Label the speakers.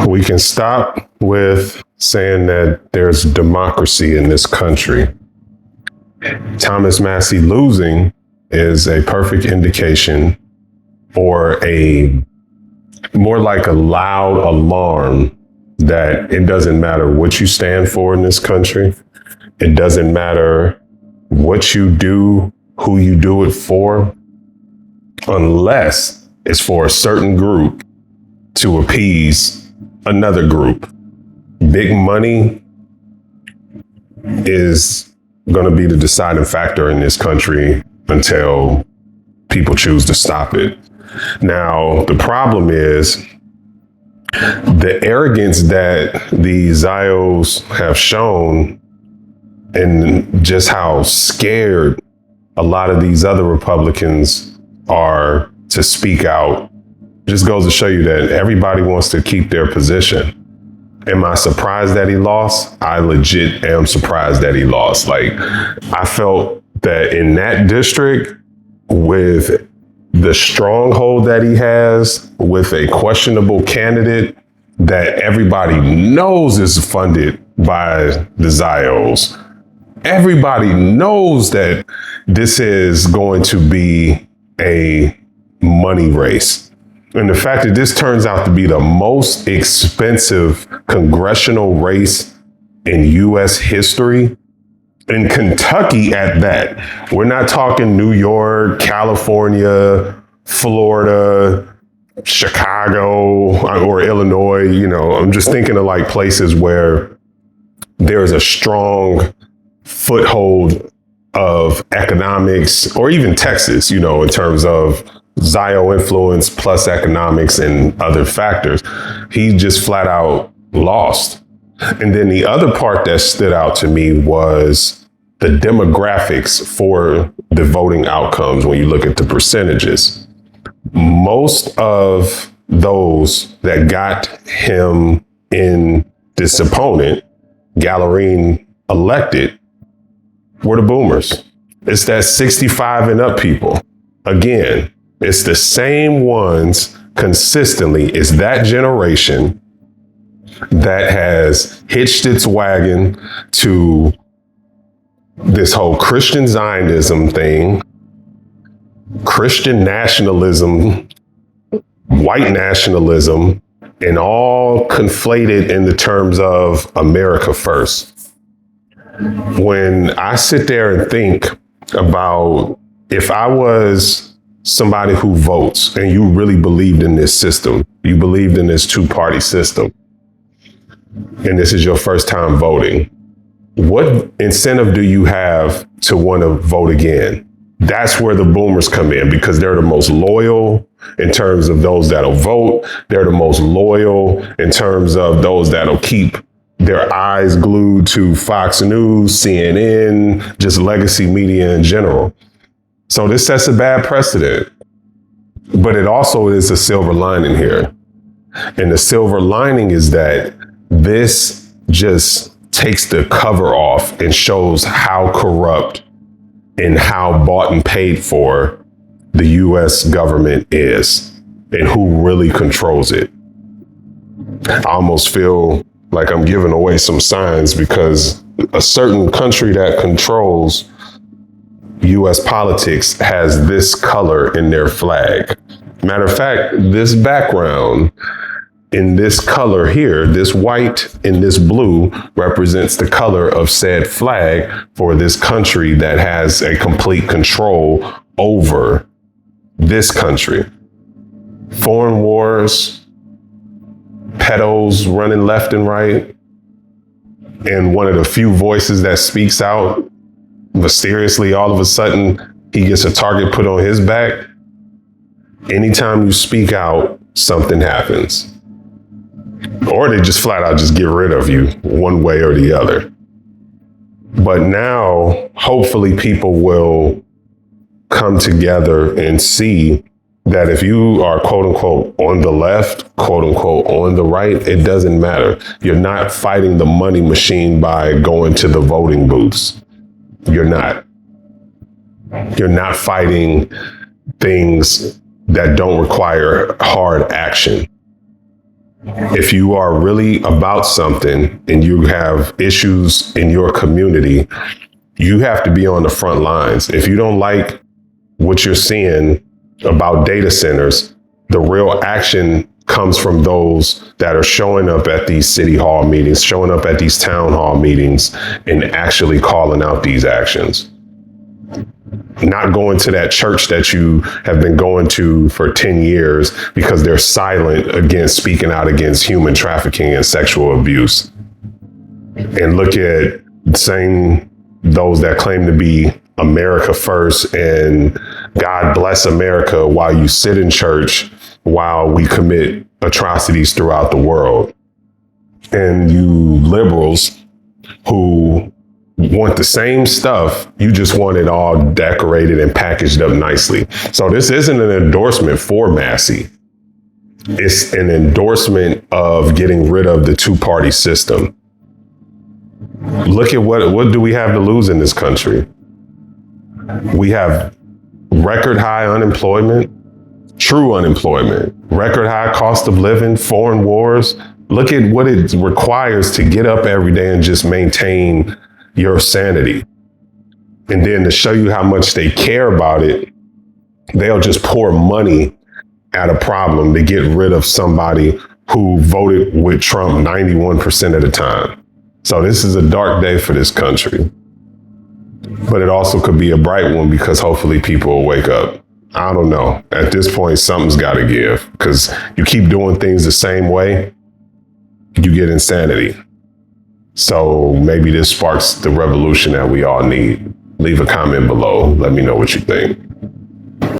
Speaker 1: We can stop with saying that there's democracy in this country. Thomas Massie losing is a perfect indication, or a more like a loud alarm, that it doesn't matter what you stand for in this country. It doesn't matter what you do, who you do it for, unless it's for a certain group to appease another group. Big money is going to be the deciding factor in this country until people choose to stop it. Now, the problem is the arrogance that the Zios have shown, and just how scared a lot of these other Republicans are to speak out, just goes to show you that everybody wants to keep their position. Am I surprised that he lost? I legit am surprised that he lost. Like, I felt that in that district, with the stronghold that he has, with a questionable candidate that everybody knows is funded by the Zios, everybody knows that this is going to be a money race. And the fact that this turns out to be the most expensive congressional race in U.S. history, in Kentucky at that. We're not talking New York, California, Florida, Chicago, or Illinois. You know, I'm just thinking of like places where there's a strong foothold of economics, or even Texas, you know, in terms of Zio influence plus economics and other factors. He just flat out lost. And then the other part that stood out to me was the demographics for the voting outcomes. When you look at the percentages, most of those that got him in this opponent, Gallerine, elected, were the boomers. It's that 65 and up people. Again, it's the same ones consistently. It's that generation that has hitched its wagon to this whole Christian Zionism thing, Christian nationalism, white nationalism, and all conflated in the terms of America first. When I sit there and think about, if I was somebody who votes and you really believed in this system, you believed in this two-party system, and this is your first time voting, what incentive do you have to want to vote again? That's where the boomers come in, because they're the most loyal in terms of those that'll vote. They're the most loyal in terms of those that'll keep their eyes glued to Fox News, CNN, just legacy media in general. So this sets a bad precedent, but it also is a silver lining here. And the silver lining is that this just takes the cover off and shows how corrupt and how bought and paid for the U.S. government is, and who really controls it. I almost feel like I'm giving away some signs, because a certain country that controls U.S. politics has this color in their flag. Matter of fact, this background in this color here, this white and this blue, represents the color of said flag for this country that has a complete control over this country. Foreign wars, pedos running left and right, and one of the few voices that speaks out, mysteriously, all of a sudden, he gets a target put on his back. Anytime you speak out, something happens. Or they just flat out just get rid of you one way or the other. But now, hopefully, people will come together and see that if you are, quote unquote, on the left, quote unquote, on the right, it doesn't matter. You're not fighting the money machine by going to the voting booths. You're not. You're not fighting things that don't require hard action. If you are really about something and you have issues in your community, you have to be on the front lines. If you don't like what you're seeing about data centers, the real action comes from those that are showing up at these city hall meetings, showing up at these town hall meetings, and actually calling out these actions. Not going to that church that you have been going to for 10 years because they're silent against speaking out against human trafficking and sexual abuse. And look at saying those that claim to be America first and God bless America while you sit in church while we commit atrocities throughout the world. And you liberals who want the same stuff, you just want it all decorated and packaged up nicely. So this isn't an endorsement for Massie. It's an endorsement of getting rid of the two-party system. Look at what do we have to lose in this country? We have record high unemployment, true unemployment, record high cost of living, foreign wars. Look at what it requires to get up every day and just maintain your sanity. And then to show you how much they care about it, they'll just pour money at a problem to get rid of somebody who voted with Trump 91% of the time. So this is a dark day for this country. But it also could be a bright one because hopefully people will wake up. I don't know. At this point, something's got to give because you keep doing things the same way, you get insanity. So maybe this sparks the revolution that we all need. Leave a comment below. Let me know what you think.